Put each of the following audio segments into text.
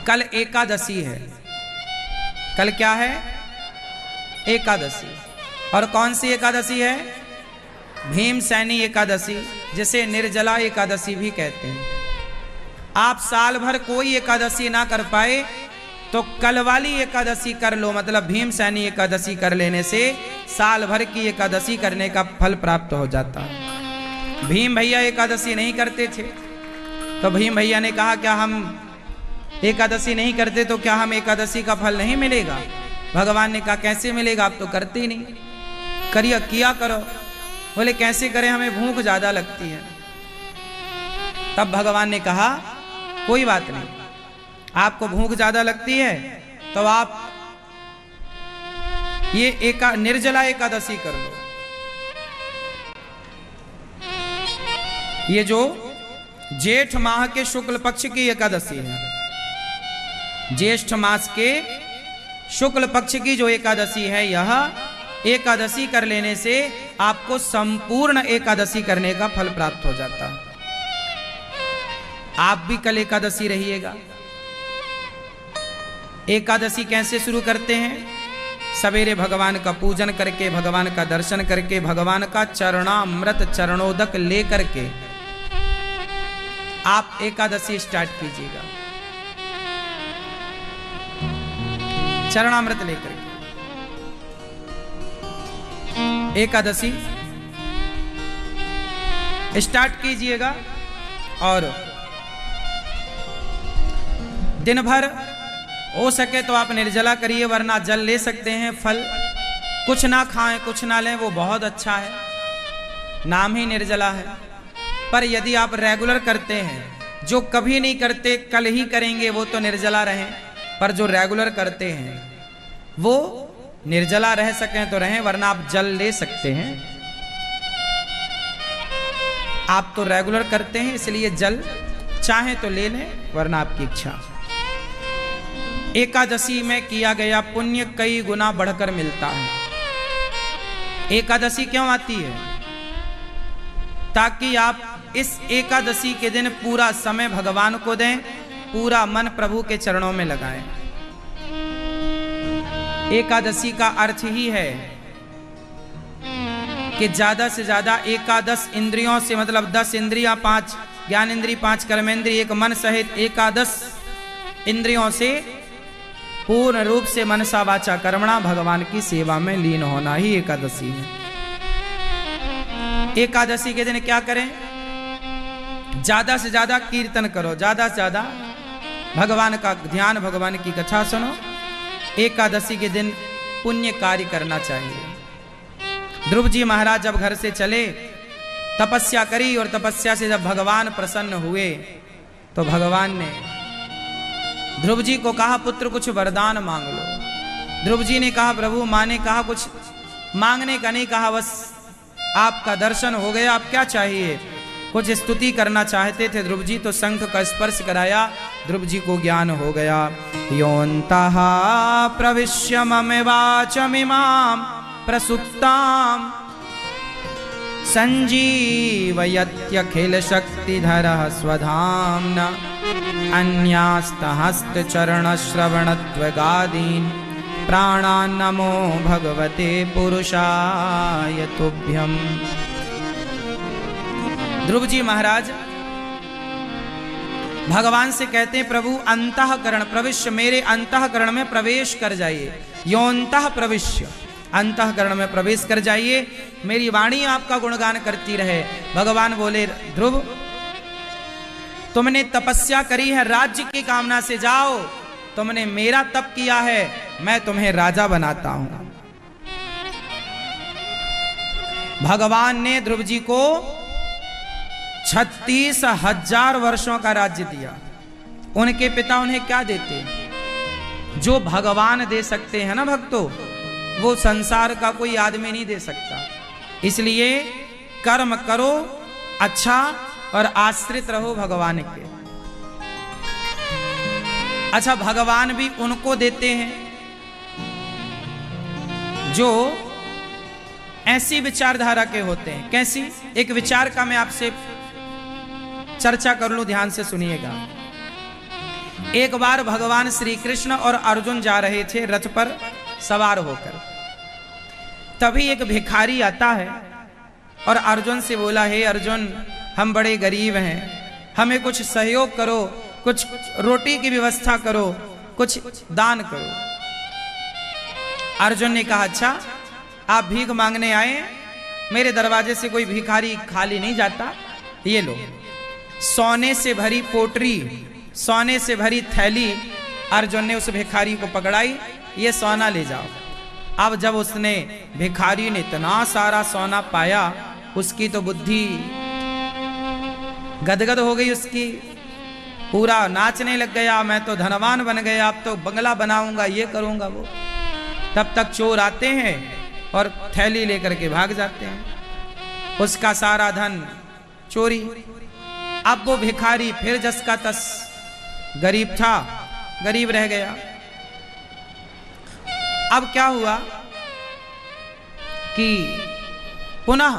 कल एकादशी है। कल क्या है? एकादशी। और कौन सी एकादशी है? भीमसेनी एकादशी, जिसे निर्जला एकादशी भी कहते हैं। आप साल भर कोई एकादशी ना कर पाए तो कल वाली एकादशी कर लो, मतलब भीमसेनी एकादशी कर लेने से साल भर की एकादशी करने का फल प्राप्त हो जाता है। भीम भैया एकादशी नहीं करते थे, तो भीम भैया ने कहा क्या हम एकादशी नहीं करते तो क्या हम एकादशी का फल नहीं मिलेगा? भगवान ने कहा कैसे मिलेगा, आप तो करते ही नहीं, करिए किया करो। बोले कैसे करें, हमें भूख ज्यादा लगती है। तब भगवान ने कहा कोई बात नहीं, आपको भूख ज्यादा लगती है तो आप ये निर्जला एकादशी कर लो। ये जो जेठ माह के शुक्ल पक्ष की एकादशी है, ज्येष्ठ मास के शुक्ल पक्ष की जो एकादशी है, यह एकादशी कर लेने से आपको संपूर्ण एकादशी करने का फल प्राप्त हो जाता है। आप भी कल एकादशी रहिएगा। एकादशी कैसे शुरू करते हैं? सवेरे भगवान का पूजन करके, भगवान का दर्शन करके, भगवान का चरणामृत चरणोदक लेकर के आप एकादशी स्टार्ट कीजिएगा। चरणामृत लेकर के एकादशी स्टार्ट कीजिएगा और दिन भर हो सके तो आप निर्जला करिए, वरना जल ले सकते हैं। फल कुछ ना खाएं, कुछ ना लें, वो बहुत अच्छा है, नाम ही निर्जला है। पर यदि आप रेगुलर करते हैं, जो कभी नहीं करते कल ही करेंगे, वो तो निर्जला रहें, पर जो रेगुलर करते हैं वो निर्जला रह सकें तो रहें, वरना आप जल ले सकते हैं। आप तो रेगुलर करते हैं, इसलिए जल चाहे तो ले लें, वरना आपकी इच्छा। एकादशी में किया गया पुण्य कई गुना बढ़कर मिलता है। एकादशी क्यों आती है? ताकि आप इस एकादशी के दिन पूरा समय भगवान को दें, पूरा मन प्रभु के चरणों में लगाएं। एकादशी का अर्थ ही है कि ज्यादा से ज्यादा एकादश इंद्रियों से, मतलब 10 इंद्रियां, 5 ज्ञानेंद्रिय, 5 कर्मेंद्रिय, 1 मन सहित एकादश इंद्रियों से पूर्ण रूप से मनसा वाचा कर्मणा भगवान की सेवा में लीन होना ही एकादशी है। एकादशी के दिन क्या करें? ज्यादा से ज्यादा कीर्तन करो, ज्यादा से ज्यादा भगवान का ध्यान, भगवान की कथा सुनो। एकादशी के दिन पुण्य कार्य करना चाहिए। ध्रुव जी महाराज जब घर से चले, तपस्या करी, और तपस्या से जब भगवान प्रसन्न हुए तो भगवान ने ध्रुव जी को कहा पुत्र कुछ वरदान मांग लो। ध्रुव जी ने कहा प्रभु, माँ ने कहा कुछ मांगने का नहीं कहा, बस आपका दर्शन हो गया, आप क्या चाहिए? कुछ स्तुति करना चाहते थे ध्रुव जी, तो शंख का स्पर्श कराया, ध्रुव जी को ज्ञान हो गया। योऽन्तः प्रविश्य मम वाचमिमां प्रसुप्तां संजीवयत्यखिल शक्तिधरः स्वधाम्ना अन्यास्तहस्तचरणश्रवणत्वगादीन् प्राणान् नमो भगवते पुरुषाय तुभ्यम्। ध्रुव जी महाराज भगवान से कहते हैं प्रभु अंतःकरण प्रविश्य, मेरे अंतःकरण में प्रवेश कर जाइए। योऽन्तः प्रविश्य, अंतःकरण में प्रवेश कर जाइए, मेरी वाणी आपका गुणगान करती रहे। भगवान बोले ध्रुव, तुमने तपस्या करी है, राज्य की कामना से जाओ, तुमने मेरा तप किया है, मैं तुम्हें राजा बनाता हूं। भगवान ने ध्रुव जी को 36,000 वर्षों का राज्य दिया। उनके पिता उन्हें क्या देते? जो भगवान दे सकते हैं ना भक्तों, वो संसार का कोई आदमी नहीं दे सकता। इसलिए कर्म करो अच्छा और आश्रित रहो भगवान के। अच्छा, भगवान भी उनको देते हैं जो ऐसी विचारधारा के होते हैं। कैसी? एक विचार का मैं आपसे चर्चा कर लूं, ध्यान से सुनिएगा। एक बार भगवान श्री कृष्ण और अर्जुन जा रहे थे रथ पर सवार होकर, तभी एक भिखारी आता है और अर्जुन से बोला, हे अर्जुन, हम बड़े गरीब हैं, हमें कुछ सहयोग करो, कुछ रोटी की व्यवस्था करो, कुछ दान करो। अर्जुन ने कहा, अच्छा आप भीख मांगने आए, मेरे दरवाजे से कोई भिखारी खाली नहीं जाता, ये लो। सोने से भरी पोटरी, सोने से भरी थैली अर्जुन ने उस भिखारी को पकड़ाई, ये सोना ले जाओ। अब जब उसने, भिखारी ने इतना सारा सोना पाया, उसकी तो बुद्धि गदगद हो गई, उसकी पूरा नाचने लग गया, मैं तो धनवान बन गया, अब तो बंगला बनाऊंगा, ये करूंगा वो। तब तक चोर आते हैं और थैली लेकर के भाग जाते हैं, उसका सारा धन चोरी। अब वो भिखारी फिर जस का तस गरीब था, गरीब रह गया। अब क्या हुआ कि पुनः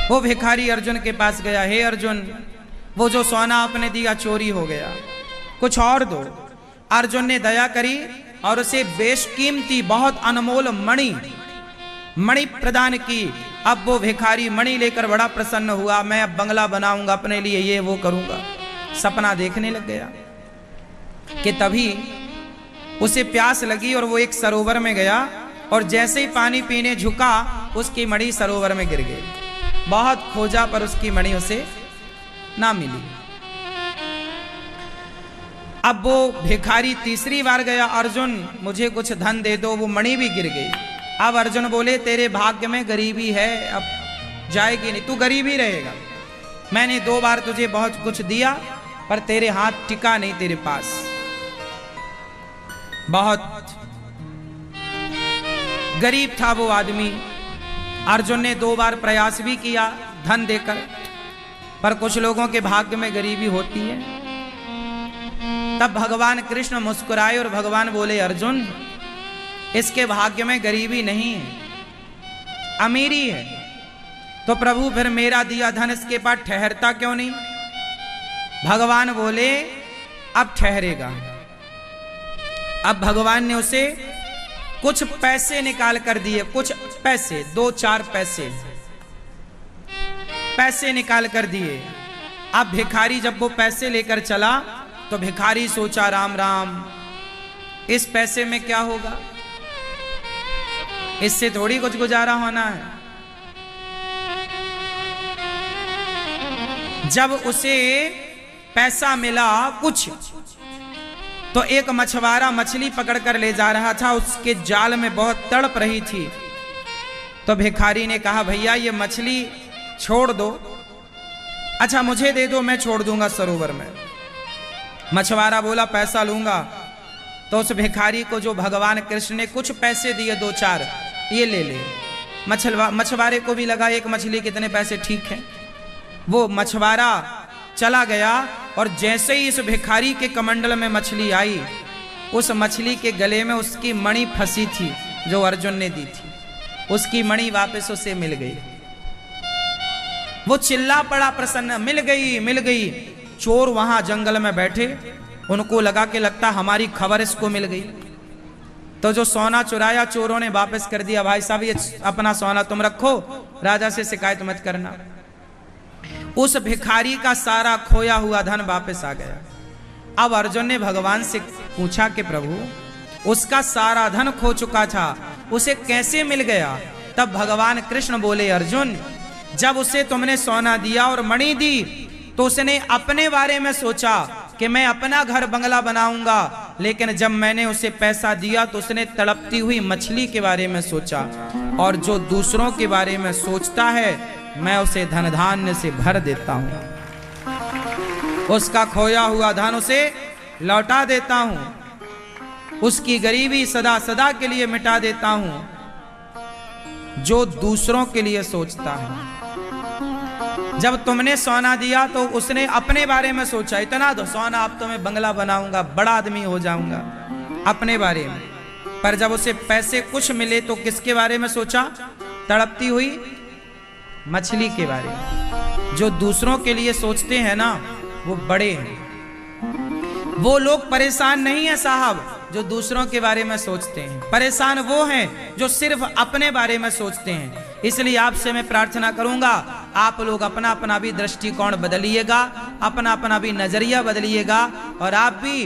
वो भिखारी अर्जुन के पास गया, हे अर्जुन, वो जो सोना आपने दिया चोरी हो गया, कुछ और दो। अर्जुन ने दया करी और उसे बेशकीमती बहुत अनमोल मणि प्रदान की। अब वो भिखारी मणि लेकर बड़ा प्रसन्न हुआ, मैं अब बंगला बनाऊंगा अपने लिए, ये वो करूंगा, सपना देखने लग गया। कि तभी उसे प्यास लगी और वो एक सरोवर में गया और जैसे ही पानी पीने झुका, उसकी मणि सरोवर में गिर गई। बहुत खोजा पर उसकी मणि उसे ना मिली। अब वो भिखारी तीसरी बार गया, अर्जुन मुझे कुछ धन दे दो, वो मणि भी गिर गई। अब अर्जुन बोले, तेरे भाग्य में गरीबी है, अब जाएगी नहीं, तू गरीब ही रहेगा। मैंने 2 बार तुझे बहुत कुछ दिया पर तेरे हाथ टिका नहीं तेरे पास। बहुत गरीब था वो आदमी। अर्जुन ने 2 बार प्रयास भी किया धन देकर, पर कुछ लोगों के भाग्य में गरीबी होती है। तब भगवान कृष्ण मुस्कुराए और भगवान बोले, अर्जुन इसके भाग्य में गरीबी नहीं है, अमीरी है। तो प्रभु फिर मेरा दिया धन इसके पास ठहरता क्यों नहीं? भगवान बोले, अब ठहरेगा। अब भगवान ने उसे कुछ पैसे निकाल कर दिए, कुछ पैसे, 2-4 पैसे निकाल कर दिए। अब भिखारी जब वो पैसे लेकर चला तो भिखारी सोचा, राम राम, इस पैसे में क्या होगा, इससे थोड़ी कुछ गुजारा होना है। जब उसे पैसा मिला कुछ, तो एक मछुआरा मछली पकड़कर ले जा रहा था, उसके जाल में बहुत तड़प रही थी। तो भिखारी ने कहा, भैया ये मछली छोड़ दो, अच्छा मुझे दे दो, मैं छोड़ दूंगा सरोवर में। मछुआरा बोला, पैसा लूंगा। तो उस भिखारी को जो भगवान कृष्ण ने कुछ पैसे दिए, 2-4, ये ले ले। मछुआरे को भी लगा एक मछली कितने पैसे, ठीक है। वो मछुआरा चला गया और जैसे ही इस भिखारी के कमंडल में मछली आई, उस मछली के गले में उसकी मणि फंसी थी जो अर्जुन ने दी थी, उसकी मणि वापस उसे मिल गई। वो चिल्ला पड़ा प्रसन्न, मिल गई मिल गई। चोर वहां जंगल में बैठे, उनको लगा कि लगता हमारी खबर इसको मिल गई। तो जो सोना चुराया चोरों ने वापस कर दिया, भाई साहब ये अपना सोना तुम रखो, राजा से शिकायत मत करना। उस भिखारी का सारा खोया हुआ धन वापस आ गया। अब अर्जुन ने भगवान से पूछा कि प्रभु, उसका सारा धन खो चुका था, उसे कैसे मिल गया? तब भगवान कृष्ण बोले, अर्जुन जब उसे तुमने सोना दिया और मणि दी, तो उसने अपने बारे में सोचा कि मैं अपना घर बंगला बनाऊंगा, लेकिन जब मैंने उसे पैसा दिया तो उसने तड़पती हुई मछली के बारे में सोचा। और जो दूसरों के बारे में सोचता है, मैं उसे धन धान्य से भर देता हूं, उसका खोया हुआ धन उसे लौटा देता हूं, उसकी गरीबी सदा सदा के लिए मिटा देता हूं। जो दूसरों के लिए सोचता है, जब तुमने सोना दिया तो उसने अपने बारे में सोचा, इतना दो सोना, अब तो मैं बंगला बनाऊंगा, बड़ा आदमी हो जाऊंगा, अपने बारे में। पर जब उसे पैसे कुछ मिले तो किसके बारे में सोचा? तड़पती हुई मछली के बारे में, जो दूसरों के लिए सोचते हैं ना वो बड़े हैं। वो लोग परेशान नहीं है साहब जो दूसरों के बारे में सोचते हैं, परेशान वो हैं जो सिर्फ अपने बारे में सोचते हैं। इसलिए आपसे मैं प्रार्थना करूंगा, आप लोग अपना अपना भी दृष्टिकोण बदलिएगा, अपना अपना भी नजरिया बदलिएगा, और आप भी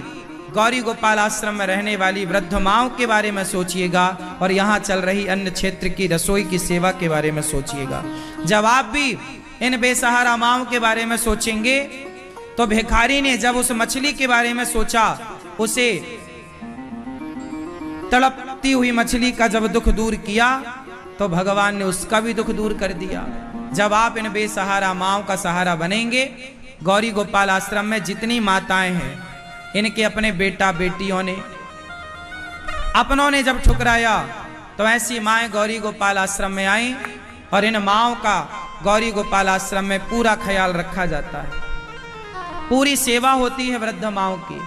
गौरी गोपाल आश्रम में रहने वाली वृद्ध माओं के बारे में सोचिएगा, और यहाँ चल रही अन्य क्षेत्र की रसोई की सेवा के बारे में सोचिएगा। जब आप भी इन बेसहारा माओं के बारे में सोचेंगे, तो भिखारी ने जब उस मछली के बारे में सोचा, उसे तड़पती हुई मछली का जब दुख दूर किया, तो भगवान ने उसका भी दुख दूर कर दिया। जब आप इन बेसहारा माओं का सहारा बनेंगे, गौरी गोपाल आश्रम में जितनी माताएं हैं, इनके अपने बेटा बेटियों ने, अपनों ने जब ठुकराया, तो ऐसी माएं गौरी गोपाल आश्रम में आई, और इन माओं का गौरी गोपाल आश्रम में पूरा ख्याल रखा जाता है। पूरी सेवा होती है वृद्ध माओं की,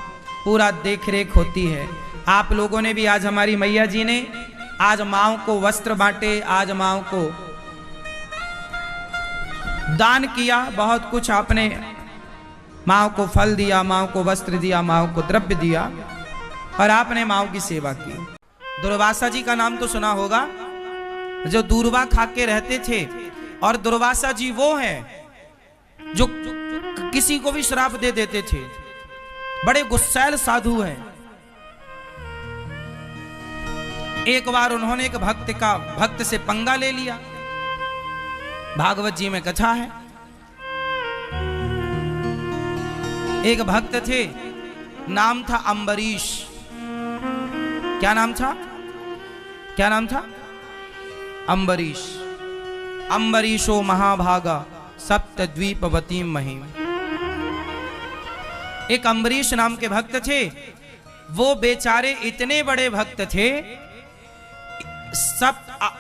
पूरा देख रेख होती है। आप लोगों ने भी आज, हमारी मैया जी ने आज माओं को वस्त्र बांटे, आज माओं को दान किया, बहुत कुछ आपने माओं को फल दिया, माओं को वस्त्र दिया, माओं को द्रव्य दिया, और आपने माओं की सेवा की। दुर्वासा जी का नाम तो सुना होगा, जो दूरवा खा के रहते थे, और दुर्वासा जी वो हैं जो किसी को भी श्राप दे देते थे, बड़े गुस्सैल साधु हैं। एक बार उन्होंने एक भक्त से पंगा ले लिया। भागवत जी में कथा है, एक भक्त थे, नाम था अम्बरीश। क्या नाम था? क्या नाम था? अम्बरीश। अम्बरीशो महाभागा सप्तद्वीपवती महिम। एक अम्बरीश नाम के भक्त थे। वो बेचारे इतने बड़े भक्त थे,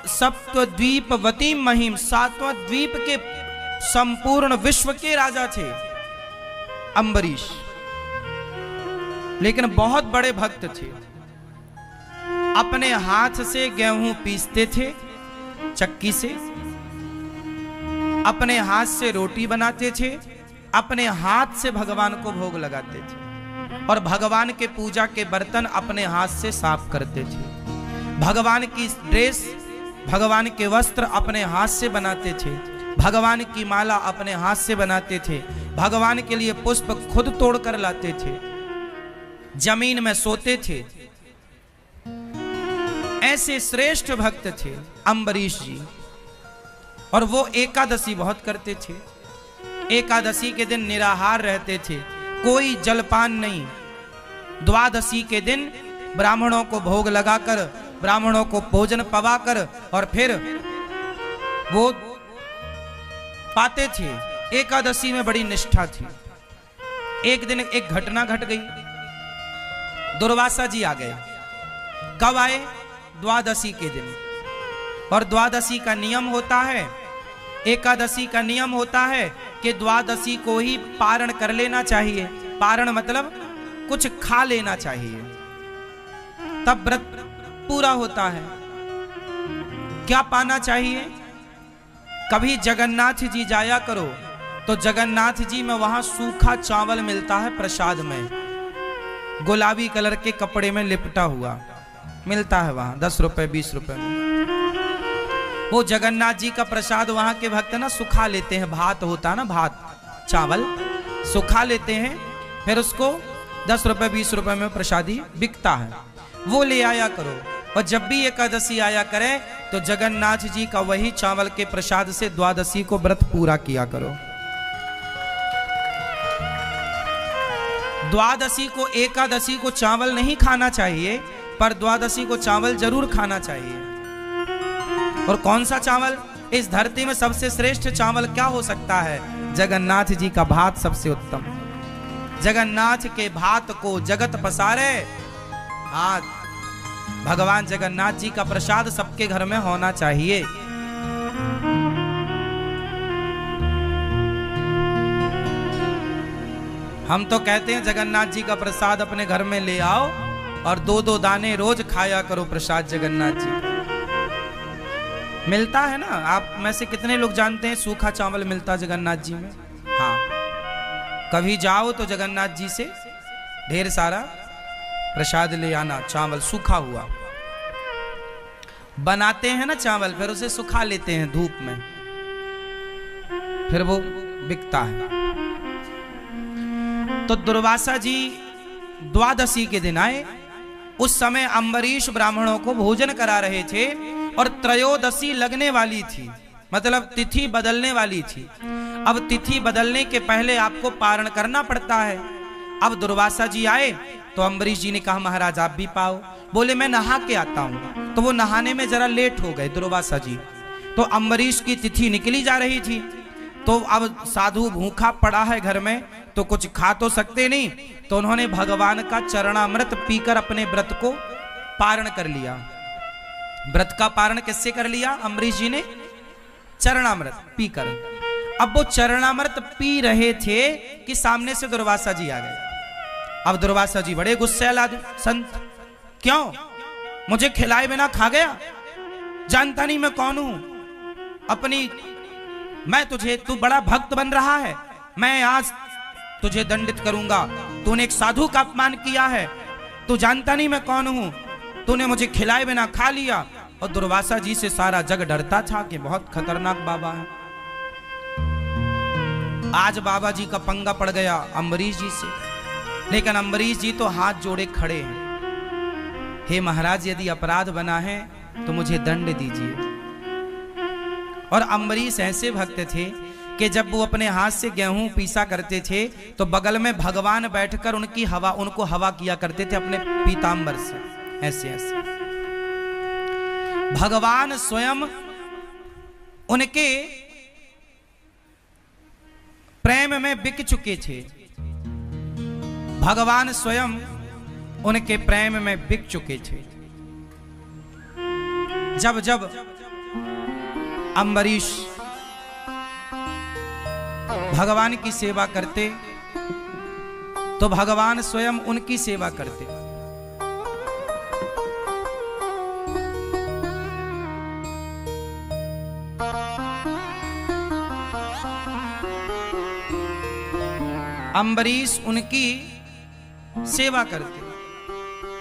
सप्तद्वीपवती महिम, 7वां द्वीप के संपूर्ण विश्व के राजा थे अम्बरीश, लेकिन बहुत बड़े भक्त थे। अपने हाथ से गेहूं पीसते थे चक्की से, अपने हाथ से रोटी बनाते थे, अपने हाथ से भगवान को भोग लगाते थे, और भगवान के पूजा के बर्तन अपने हाथ से साफ करते थे। भगवान की ड्रेस, भगवान के वस्त्र अपने हाथ से बनाते थे, भगवान की माला अपने हाथ से बनाते थे, भगवान के लिए पुष्प खुद तोड़ कर लाते थे, जमीन में सोते थे। ऐसे श्रेष्ठ भक्त थे अम्बरीश जी। और वो एकादशी बहुत करते थे। एकादशी के दिन निराहार रहते थे, कोई जलपान नहीं। द्वादशी के दिन ब्राह्मणों को भोग लगाकर, ब्राह्मणों को भोजन पवाकर, और फिर वो पाते थे। एकादशी में बड़ी निष्ठा थी। एक दिन एक घटना घट गई। दुर्वासा जी आ गए। कब आए? द्वादशी के दिन। और द्वादशी का नियम होता है, एकादशी का नियम होता है कि द्वादशी को ही पारण कर लेना चाहिए। पारण मतलब कुछ खा लेना चाहिए, तब व्रत पूरा होता है। क्या पाना चाहिए? कभी जगन्नाथ जी जाया करो, तो जगन्नाथ जी में वहां सूखा चावल मिलता है प्रसाद में, गुलाबी कलर के कपड़े में लिपटा हुआ मिलता है वहां, 10 रुपए 20 रुपए में। वो जगन्नाथ जी का प्रसाद वहां के भक्त ना सुखा लेते हैं। भात होता है ना, भात चावल सुखा लेते हैं, फिर उसको 10 रुपए 20 रुपए में प्रसादी बिकता है, वो ले आया करो। और जब भी एकादशी आया करे तो जगन्नाथ जी का वही चावल के प्रसाद से द्वादशी को व्रत पूरा किया करो। द्वादशी को, एकादशी को चावल नहीं खाना चाहिए, पर द्वादशी को चावल जरूर खाना चाहिए। और कौन सा चावल? इस धरती में सबसे श्रेष्ठ चावल क्या हो सकता है? जगन्नाथ जी का भात सबसे उत्तम। जगन्नाथ के भात को जगत पसारे। आज भगवान जगन्नाथ जी का प्रसाद सबके घर में होना चाहिए। हम तो कहते हैं जगन्नाथ जी का प्रसाद अपने घर में ले आओ और 2-2 दाने रोज खाया करो प्रसाद जगन्नाथ जी। मिलता है ना। आप में से कितने लोग जानते हैं सूखा चावल मिलता जगन्नाथ जी में? हाँ, कभी जाओ तो जगन्नाथ जी से ढेर सारा प्रसाद ले आना, चावल सूखा हुआ। बनाते हैं ना चावल, फिर उसे सुखा लेते हैं धूप में, फिर वो बिकता है। तो दुर्वासा जी द्वादशी के दिन आए। उस समय अम्बरीश ब्राह्मणों को भोजन करा रहे थे और त्रयोदशी लगने वाली थी, मतलब तिथि बदलने वाली थी। अब तिथि बदलने के पहले आपको पारण करना पड़ता है। अब दुर्वासा जी आए तो अम्बरीश जी ने कहा महाराज आप भी पाओ। बोले मैं नहा के आता हूं। तो वो नहाने में जरा लेट हो गए दुर्वासा जी। तो अम्बरीश की तिथि निकली जा रही थी। तो अब साधु भूखा पड़ा है घर में, तो कुछ खा तो सकते नहीं। तो उन्होंने भगवान का चरणामृत पीकर अपने व्रत को पारण कर लिया। व्रत का पारण किससे कर लिया? अम्बरीश जी ने चरणामृत पीकर। अब वो चरणामृत पी रहे थे कि सामने से दुर्वासा जी आ गए। अब दुर्वासा जी बड़े गुस्से आदमी, संत क्यों मुझे खिलाए बिना खा गया? जानता नहीं मैं कौन हूं? मैं तुझे, तू बड़ा भक्त बन रहा है, मैं आज तुझे दंडित करूंगा। तूने एक साधु का अपमान किया है, तू जानता नहीं मैं कौन हूं, तूने मुझे खिलाए बिना खा लिया। और दुर्वासा जी से सारा जग डरता था कि बहुत खतरनाक बाबा है। आज बाबा जी का पंगा पड़ गया अम्बरीश जी से। लेकिन अम्बरीश जी तो हाथ जोड़े खड़े हैं, हे महाराज यदि अपराध बना है तो मुझे दंड दीजिए। और अम्बरीश ऐसे भक्त थे कि जब वो अपने हाथ से गेहूं पीसा करते थे तो बगल में भगवान बैठकर उनको हवा किया करते थे अपने पीतांबर से, ऐसे ऐसे। भगवान स्वयं उनके प्रेम में बिक चुके थे। भगवान स्वयं उनके प्रेम में बिक चुके थे। जब जब अम्बरीश भगवान की सेवा करते तो भगवान स्वयं उनकी सेवा करते। अम्बरीश उनकी सेवा करते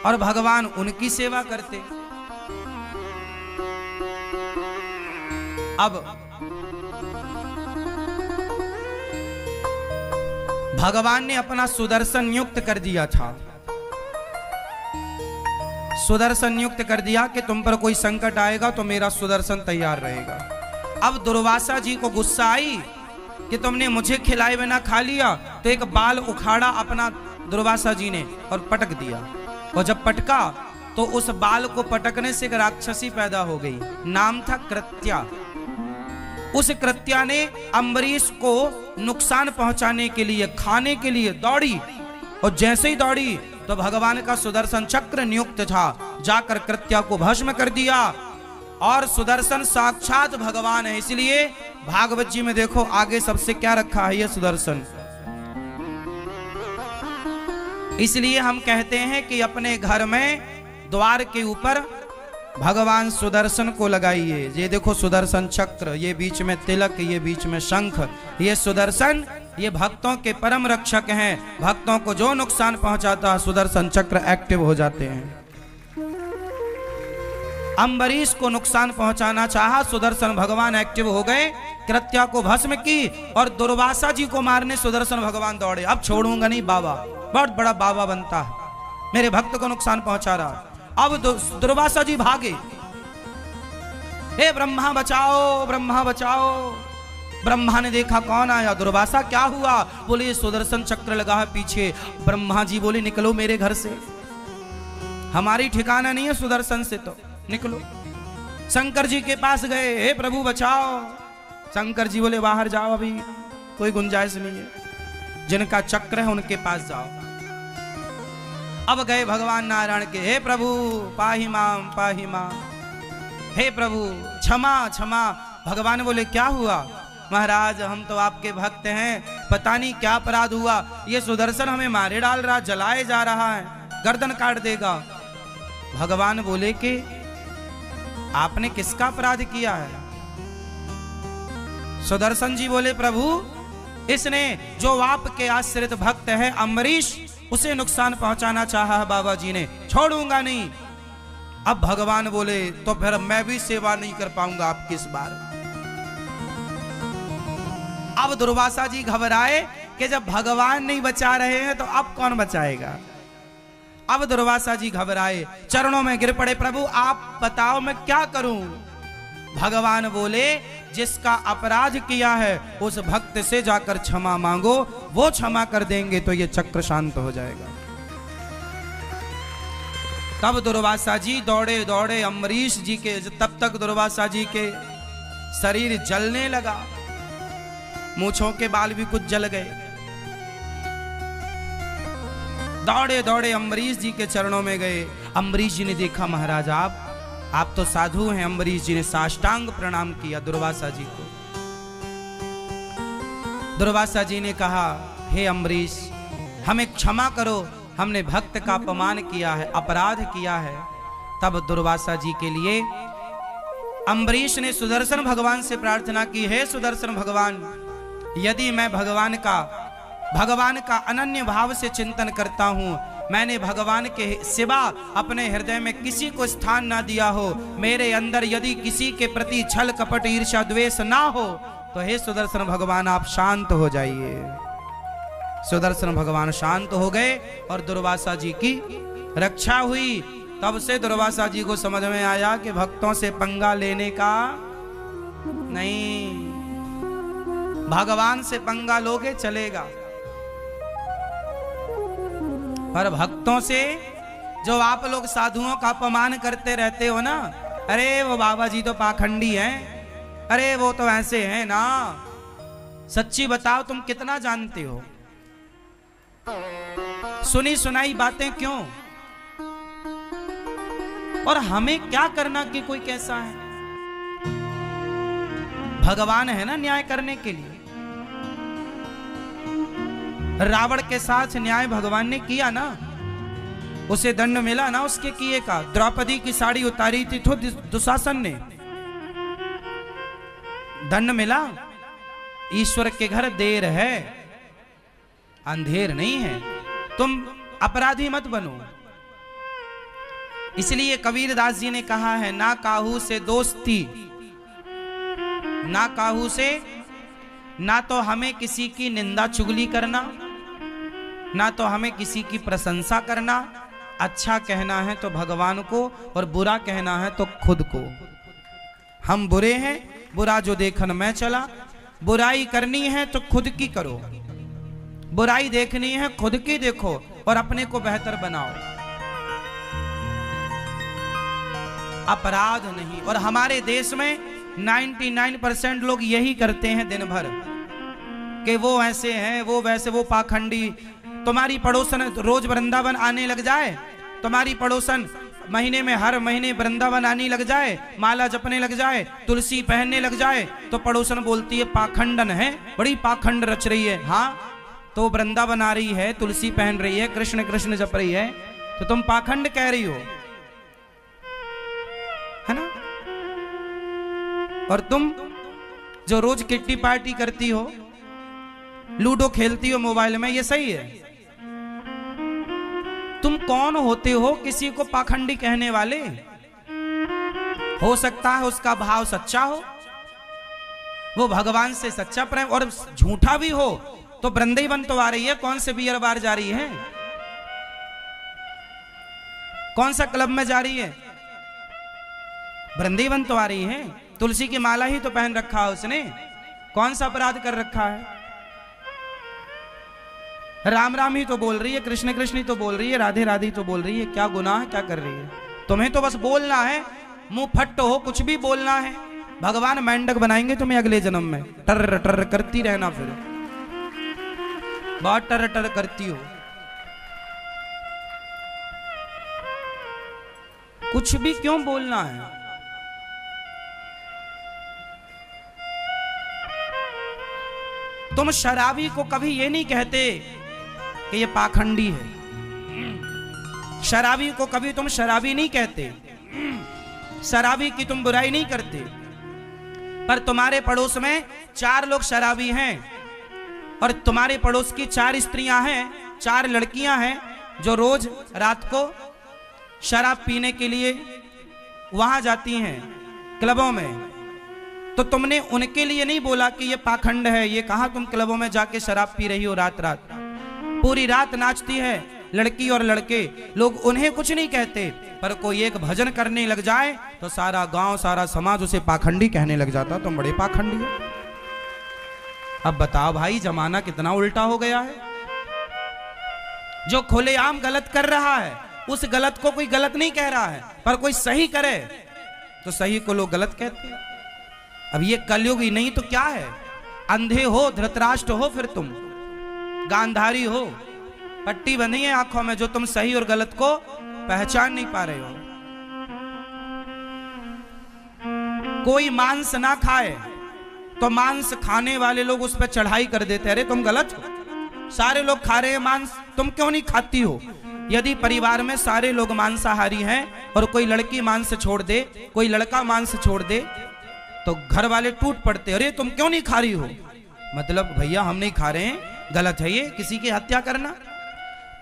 और भगवान उनकी सेवा करते। अब भगवान ने अपना सुदर्शन नियुक्त कर दिया था। सुदर्शन नियुक्त कर दिया कि तुम पर कोई संकट आएगा तो मेरा सुदर्शन तैयार रहेगा। अब दुर्वासा जी को गुस्सा आई कि तुमने मुझे खिलाए बिना खा लिया, तो एक बाल उखाड़ा अपना दुर्वासा जी ने और पटक दिया। और जब पटका तो उस बाल को पटकने से एक राक्षसी पैदा हो गई, नाम था कृत्या। उस कृत्या ने अम्बरीश को नुकसान पहुंचाने के लिए, खाने के लिए दौड़ी। और जैसे ही दौड़ी तो भगवान का सुदर्शन चक्र नियुक्त था, जाकर कृत्या को भस्म कर दिया। और सुदर्शन साक्षात भगवान है, इसलिए भागवत जी में देखो आगे सबसे क्या रखा है, ये सुदर्शन। इसलिए हम कहते हैं कि अपने घर में द्वार के ऊपर भगवान सुदर्शन को लगाइए। ये देखो सुदर्शन चक्र, ये बीच में तिलक, ये बीच में शंख, ये सुदर्शन, ये भक्तों के परम रक्षक हैं। भक्तों को जो नुकसान पहुंचाता है सुदर्शन चक्र एक्टिव हो जाते हैं। अम्बरीश को नुकसान पहुंचाना चाहा, सुदर्शन भगवान एक्टिव हो गए, कृत्या को भस्म की। और दुर्वासा जी को मारने सुदर्शन भगवान दौड़े। अब छोड़ूंगा नहीं बाबा, बहुत बड़ा बाबा बनता है, मेरे भक्त को नुकसान पहुंचा रहा। अब दुर्वासा जी भागे, हे ब्रह्मा बचाओ, ब्रह्मा बचाओ। ब्रह्मा ने देखा कौन आया, दुर्वासा क्या हुआ? बोले ये सुदर्शन चक्र लगा है पीछे। ब्रह्मा जी बोले निकलो मेरे घर से, हमारी ठिकाना नहीं है सुदर्शन से, तो निकलो। शंकर जी के पास गए, हे प्रभु बचाओ। शंकर जी बोले बाहर जाओ, अभी कोई गुंजाइश नहीं है, जिनका चक्र है उनके पास जाओ। अब गए भगवान नारायण के, हे प्रभु पाहि माम पाहि माम, हे प्रभु क्षमा क्षमा। भगवान बोले क्या हुआ? महाराज हम तो आपके भक्त हैं, पता नहीं क्या अपराध हुआ, ये सुदर्शन हमें मारे डाल रहा, जलाए जा रहा है, गर्दन काट देगा। भगवान बोले कि आपने किसका अपराध किया है? सुदर्शन जी बोले, प्रभु इसने जो आपके आश्रित भक्त है अम्बरीश, उसे नुकसान पहुंचाना चाहा है बाबा जी ने, छोड़ूंगा नहीं। अब भगवान बोले, तो फिर मैं भी सेवा नहीं कर पाऊंगा आपकी इस बार। अब दुर्वासा जी घबराए कि जब भगवान नहीं बचा रहे हैं तो अब कौन बचाएगा। अब दुर्वासा जी घबराए, चरणों में गिर पड़े, प्रभु आप बताओ मैं क्या करूं। भगवान बोले, जिसका अपराध किया है उस भक्त से जाकर क्षमा मांगो, वो क्षमा कर देंगे तो ये चक्र शांत हो जाएगा। तब दुर्वासा जी दौड़े दौड़े अम्बरीश जी के, तब तक दुर्वासा जी के शरीर जलने लगा, मूंछों के बाल भी कुछ जल गए। दौड़े दौड़े अम्बरीश जी के चरणों में गए। अम्बरीश जी ने देखा, महाराज आप तो साधु हैं। अम्बरीश जी ने साष्टांग प्रणाम किया दुर्वासा जी को। दुर्वासा जी ने कहा, हे अम्बरीश हमें क्षमा करो, हमने भक्त का अपमान किया है, अपराध किया है। तब दुर्वासा जी के लिए अम्बरीश ने सुदर्शन भगवान से प्रार्थना की, हे सुदर्शन भगवान, यदि मैं भगवान का अनन्य भाव से चिंतन करता हूं, मैंने भगवान के सिवा अपने हृदय में किसी को स्थान ना दिया हो, मेरे अंदर यदि किसी के प्रति छल कपट ईर्ष्या द्वेष ना हो, तो हे सुदर्शन भगवान आप शांत हो जाइए। सुदर्शन भगवान शांत हो गए और दुर्वासा जी की रक्षा हुई। तब से दुर्वासा जी को समझ में आया कि भक्तों से पंगा लेने का नहीं, भगवान से पंगा लोगे चलेगा, पर भक्तों से जो आप लोग साधुओं का अपमान करते रहते हो ना, अरे वो बाबा जी तो पाखंडी हैं, अरे वो तो ऐसे हैं ना, सच्ची बताओ तुम कितना जानते हो? सुनी सुनाई बातें क्यों? और हमें क्या करना कि कोई कैसा है? भगवान है ना न्याय करने के लिए। रावण के साथ न्याय भगवान ने किया ना, उसे दंड मिला ना उसके किए का। द्रौपदी की साड़ी उतारी थी तो दुशासन ने, दंड मिला। ईश्वर के घर देर है, अंधेर नहीं है। तुम अपराधी मत बनो। इसलिए कबीरदास जी ने कहा है, ना काहू से दोस्ती, ना काहू से, ना तो हमें किसी की निंदा चुगली करना, ना तो हमें किसी की प्रशंसा करना। अच्छा कहना है तो भगवान को, और बुरा कहना है तो खुद को। हम बुरे हैं, बुरा जो देखन मैं चला। बुराई करनी है तो खुद की करो, बुराई देखनी है खुद की देखो, और अपने को बेहतर बनाओ, अपराध नहीं। और हमारे देश में 99% लोग यही करते हैं दिन भर, कि वो ऐसे हैं, वो वैसे, वो पाखंडी। तुम्हारी पड़ोसन रोज वृंदावन आने लग जाए, तुम्हारी पड़ोसन महीने में हर महीने वृंदावन आने लग जाए, माला जपने लग जाए, तुलसी पहनने लग जाए, तो पड़ोसन बोलती है पाखंडन है, बड़ी पाखंड रच रही है। हाँ, तो वृंदावन आ रही है, तुलसी पहन रही है, कृष्ण कृष्ण जप रही है, तो तुम पाखंड कह रही हो, है ना? और तुम जो रोज किट्टी पार्टी करती हो, लूडो खेलती हो मोबाइल में, ये सही है? तुम कौन होते हो किसी को पाखंडी कहने वाले? हो सकता है उसका भाव सच्चा हो, वो भगवान से सच्चा प्रेम, और झूठा भी हो तो वृंदावन तो आ रही है, कौन से बियर बार जा रही है, कौन सा क्लब में जा रही है? वृंदावन तो आ रही है। तुलसी की माला ही तो पहन रखा है उसने, कौन सा अपराध कर रखा है? राम राम ही तो बोल रही है, कृष्ण कृष्ण ही तो बोल रही है, राधे राधे तो बोल रही है, क्या गुनाह क्या कर रही है? तुम्हें तो बस बोलना है, मुंह फट हो, कुछ भी बोलना है। भगवान मेंढक बनाएंगे तुम्हें अगले जन्म में, टर टर करती रहना, फिर बहुत टर टर करती हो, कुछ भी क्यों बोलना है? तुम शराबी को कभी ये नहीं कहते कि ये पाखंडी है, शराबी को कभी तुम शराबी नहीं कहते, शराबी की तुम बुराई नहीं करते, पर तुम्हारे पड़ोस में 4 लोग शराबी हैं और तुम्हारे पड़ोस की 4 स्त्रियां हैं, 4 लड़कियां हैं जो रोज रात को शराब पीने के लिए वहां जाती हैं क्लबों में। तो तुमने उनके लिए नहीं बोला कि ये पाखंड है, ये कहां तुम क्लबों में जाके शराब पी रही हो रात रात, पूरी रात नाचती है लड़की और लड़के, लोग उन्हें कुछ नहीं कहते, पर कोई एक भजन करने लग जाए तो सारा गांव सारा समाज उसे पाखंडी कहने लग जाता, तुम बड़े पाखंडी हो। अब बताओ भाई, जमाना कितना उल्टा हो गया है। जो खुलेआम गलत कर रहा है उस गलत को कोई गलत नहीं कह रहा है, पर कोई सही करे तो सही को लोग गलत कहते हैं। अब ये कलयुग ही नहीं तो क्या है, अंधे हो, धृतराष्ट्र हो, फिर तुम गांधारी हो, पट्टी बंधी है आंखों में जो तुम सही और गलत को पहचान नहीं पा रहे हो। कोई मांस ना खाए तो मांस खाने वाले लोग उस पर चढ़ाई कर देते, अरे तुम गलत हो, सारे लोग खा रहे हैं मांस, तुम क्यों नहीं खाती हो। यदि परिवार में सारे लोग मांसाहारी हैं और कोई लड़की मांस छोड़ दे, कोई लड़का मांस छोड़ दे, तो घर वाले टूट पड़ते, अरे तुम क्यों नहीं खा रही हो। मतलब भैया हम नहीं खा रहे हैं, गलत है ये किसी की हत्या करना।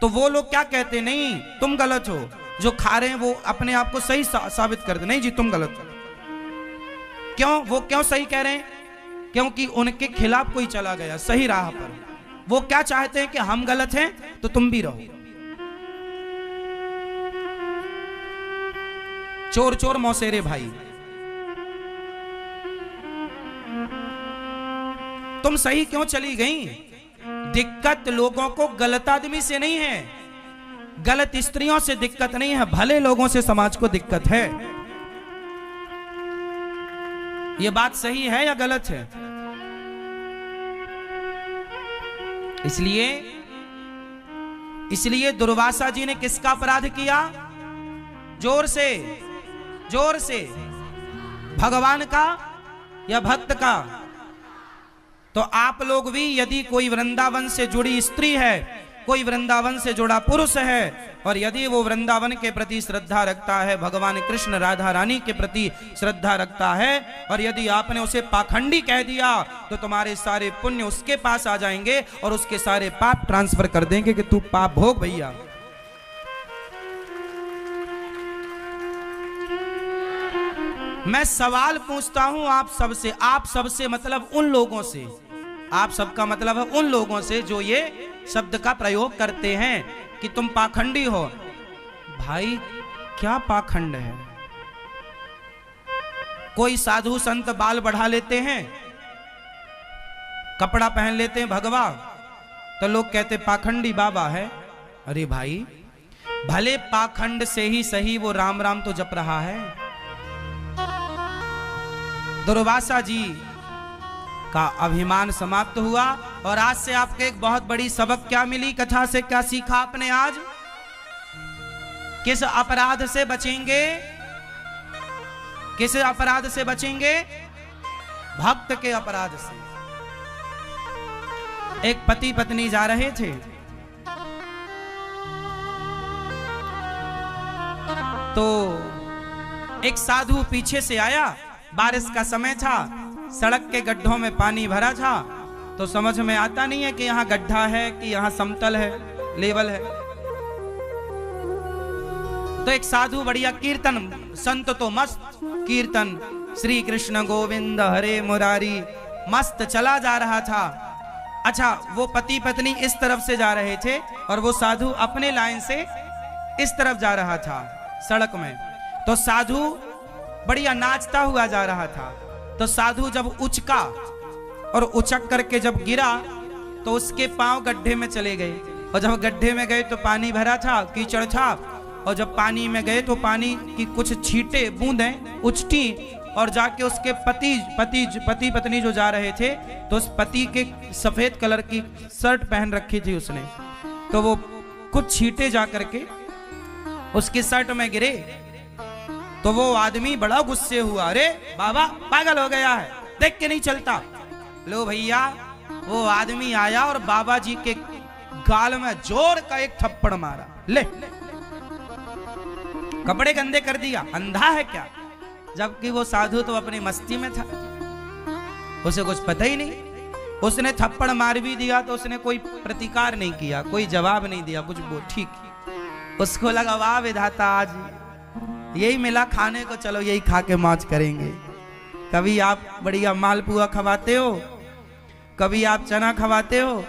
तो वो लोग क्या कहते, नहीं तुम गलत हो, जो खा रहे हैं वो अपने आप को सही साबित कर दे, नहीं जी तुम गलत हो। क्यों, वो क्यों सही कह रहे हैं, क्योंकि उनके खिलाफ कोई चला गया सही राह पर। वो क्या चाहते हैं कि हम गलत हैं तो तुम भी रहो। चोर चोर मौसेरे भाई, तुम सही क्यों चली गई। दिक्कत लोगों को गलत आदमी से नहीं है, गलत स्त्रियों से दिक्कत नहीं है, भले लोगों से समाज को दिक्कत है। ये बात सही है या गलत है। इसलिए दुर्वासा जी ने किसका अपराध किया, जोर से भगवान का या भक्त का। तो आप लोग भी, यदि कोई वृंदावन से जुड़ी स्त्री है, कोई वृंदावन से जुड़ा पुरुष है, और यदि वो वृंदावन के प्रति श्रद्धा रखता है, भगवान कृष्ण राधा रानी के प्रति श्रद्धा रखता है, और यदि आपने उसे पाखंडी कह दिया तो तुम्हारे सारे पुण्य उसके पास आ जाएंगे और उसके सारे पाप ट्रांसफर कर देंगे कि तू पाप भोग भैया। मैं सवाल पूछता हूं आप सबसे मतलब उन लोगों से, आप सबका मतलब है उन लोगों से जो ये शब्द का प्रयोग करते हैं कि तुम पाखंडी हो। भाई क्या पाखंड है। कोई साधु संत बाल बढ़ा लेते हैं, कपड़ा पहन लेते हैं भगवा, तो लोग कहते पाखंडी बाबा है। अरे भाई भले पाखंड से ही सही वो राम राम तो जप रहा है। दुर्वासा जी का अभिमान समाप्त हुआ और आज से आपके एक बहुत बड़ी सबक क्या मिली, कथा से क्या सीखा आपने आज। किस अपराध से बचेंगे, किस अपराध से बचेंगे, भक्त के अपराध से। एक पति पत्नी जा रहे थे, तो एक साधु पीछे से आया, बारिश का समय था, सड़क के गड्ढों में पानी भरा था, तो समझ में आता नहीं है कि यहाँ गड्ढा है कि यहाँ समतल है, लेवल है। तो एक साधु बढ़िया कीर्तन, संत तो मस्त कीर्तन, श्री कृष्ण गोविंद हरे मुरारी, मस्त चला जा रहा था। अच्छा, वो पति पत्नी इस तरफ से जा रहे थे और वो साधु अपने लाइन से इस तरफ जा रहा था सड़क में। तो साधु बढ़िया नाचता हुआ जा रहा था। तो साधु जब उचका और उचक करके जब गिरा तो उसके पांव गड्ढे में चले गए, और जब गड्ढे में गए तो पानी भरा था, कीचड़ था, और जब पानी में गए तो पानी की कुछ छींटे बूंदें उचटी और जाके उसके पति पत्नी जो जा रहे थे, तो उस पति के सफेद कलर की शर्ट पहन रखी थी उसने, तो वो कुछ छींटे जा करके उसकी शर्ट में गिरे। तो वो आदमी बड़ा गुस्से हुआ, अरे बाबा पागल हो गया है, देख के नहीं चलता। लो भैया, वो आदमी आया और बाबा जी के गाल में जोर का एक थप्पड़ मारा, ले कपड़े गंदे कर दिया, अंधा है क्या। जबकि वो साधु तो अपनी मस्ती में था, उसे कुछ पता ही नहीं। उसने थप्पड़ मार भी दिया तो उसने कोई प्रतिकार नहीं किया, कोई जवाब नहीं दिया, कुछ बोल ठीक। उसको लगा वाह विधाता, आज यही मिला खाने को, चलो यही खा के मौज करेंगे। कभी आप बढ़िया मालपुआ खवाते हो, कभी आप चना खवाते हो,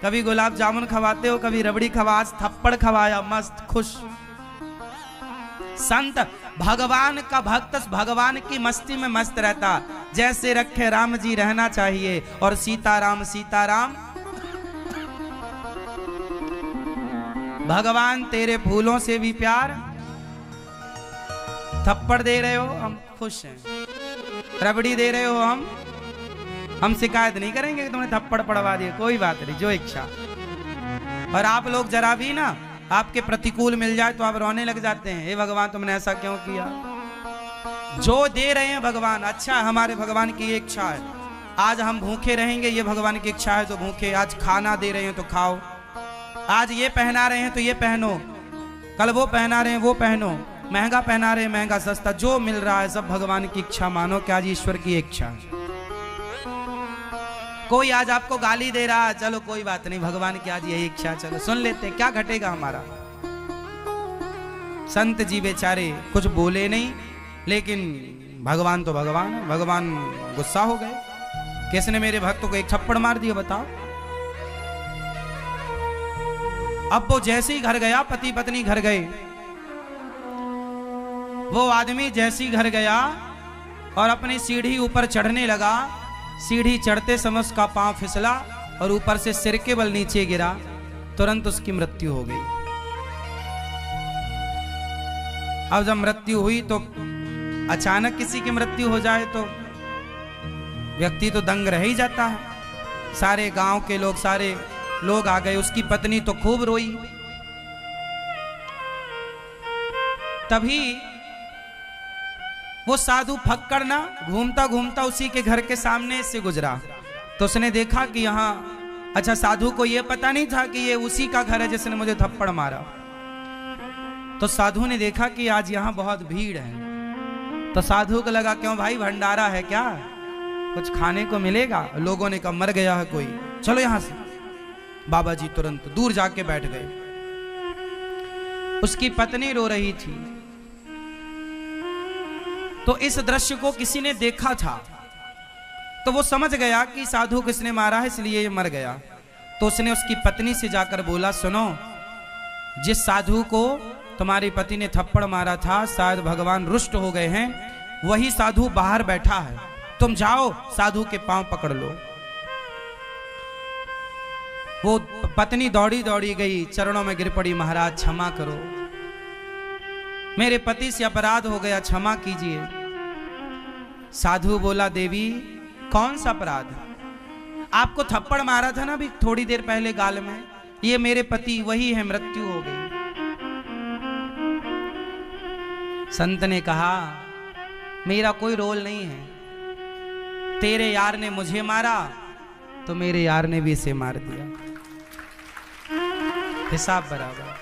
कभी गुलाब जामुन खवाते हो, कभी रबड़ी खवा, आज थप्पड़ खवाया, मस्त खुश। संत भगवान का भक्त भगवान की मस्ती में मस्त रहता। जैसे रखे राम जी रहना चाहिए, और सीताराम सीताराम। भगवान तेरे फूलों से भी प्यार, थप्पड़ दे रहे हो हम खुश हैं, रबड़ी दे रहे हो हम शिकायत नहीं करेंगे कि तुमने थप्पड़ पड़वा दिए, कोई बात नहीं, जो इच्छा। और आप लोग जरा भी ना आपके प्रतिकूल मिल जाए तो आप रोने लग जाते हैं, हे भगवान तुमने ऐसा क्यों किया। जो दे रहे हैं भगवान, अच्छा हमारे भगवान की इच्छा है, आज हम भूखे रहेंगे, ये भगवान की इच्छा है तो भूखे। आज खाना दे रहे हैं तो खाओ, आज ये पहना रहे हैं तो ये पहनो, कल वो पहना रहे हैं वो पहनो, महंगा पहना रहे हैं महंगा सस्ता, जो मिल रहा है सब भगवान की इच्छा मानो कि आज ईश्वर की इच्छा है। कोई आज आपको गाली दे रहा है, चलो कोई बात नहीं, भगवान की आज यही इच्छा, चलो सुन लेते, क्या घटेगा हमारा। संत जी बेचारे कुछ बोले नहीं, लेकिन भगवान तो भगवान है। भगवान गुस्सा हो गए, किसने मेरे भक्त को एक थप्पड़ मार दिया बताओ। अब वो जैसे ही घर गया, पति पत्नी घर गए, वो आदमी जैसे ही घर गया और अपनी सीढ़ी ऊपर चढ़ने लगा, सीढ़ी चढ़ते समय उसका पांव फिसला और ऊपर से सिर के बल नीचे गिरा, तुरंत उसकी मृत्यु हो गई। अब जब मृत्यु हुई तो अचानक किसी की मृत्यु हो जाए तो व्यक्ति तो दंग रह ही जाता है। सारे गांव के लोग, सारे लोग आ गए, उसकी पत्नी तो खूब रोई। तभी वो साधु फक्कड़ ना घूमता घूमता उसी के घर के सामने से गुजरा, तो उसने देखा कि यहाँ, अच्छा साधु को ये पता नहीं था कि ये उसी का घर है जिसने मुझे थप्पड़ मारा। तो साधु ने देखा कि आज यहाँ बहुत भीड़ है, तो साधु को लगा क्यों भाई भंडारा है क्या, कुछ खाने को मिलेगा। लोगों ने कहा मर गया है कोई, चलो यहां से। बाबा जी तुरंत दूर जाके बैठ गए। उसकी पत्नी रो रही थी, तो इस दृश्य को किसी ने देखा था, तो वो समझ गया कि साधु किसने मारा है, इसलिए ये मर गया। तो उसने उसकी पत्नी से जाकर बोला, सुनो, जिस साधु को तुम्हारी पति ने थप्पड़ मारा था, शायद भगवान रुष्ट हो गए हैं, वही साधु बाहर बैठा है, तुम जाओ साधु के पांव पकड़ लो। वो पत्नी दौड़ी दौड़ी गई, चरणों में गिर पड़ी, महाराज क्षमा करो, मेरे पति से अपराध हो गया, क्षमा कीजिए। साधु बोला, देवी कौन सा अपराध, आपको थप्पड़ मारा था ना अभी थोड़ी देर पहले गाल में, ये मेरे पति वही है, मृत्यु हो गई। संत ने कहा, मेरा कोई रोल नहीं है, तेरे यार ने मुझे मारा तो मेरे यार ने भी इसे मार दिया, हिसाब बराबर।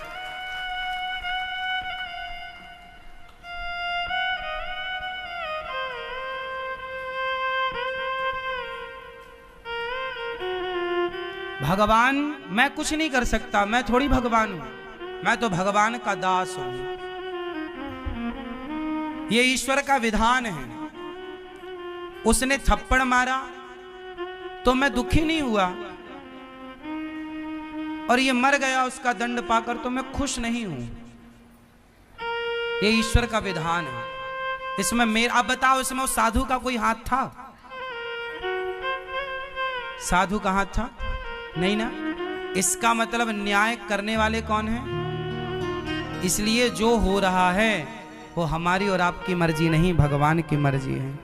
भगवान मैं कुछ नहीं कर सकता, मैं थोड़ी भगवान हूं, मैं तो भगवान का दास हूं। ये ईश्वर का विधान है। उसने थप्पड़ मारा तो मैं दुखी नहीं हुआ, और ये मर गया उसका दंड पाकर तो मैं खुश नहीं हूं। ये ईश्वर का विधान है। इसमें मेरा, आप बताओ, इसमें उस साधु का कोई हाथ था? साधु का हाथ था? नहीं ना। इसका मतलब न्याय करने वाले कौन है? इसलिए जो हो रहा है वो हमारी और आपकी मर्जी नहीं, भगवान की मर्जी है।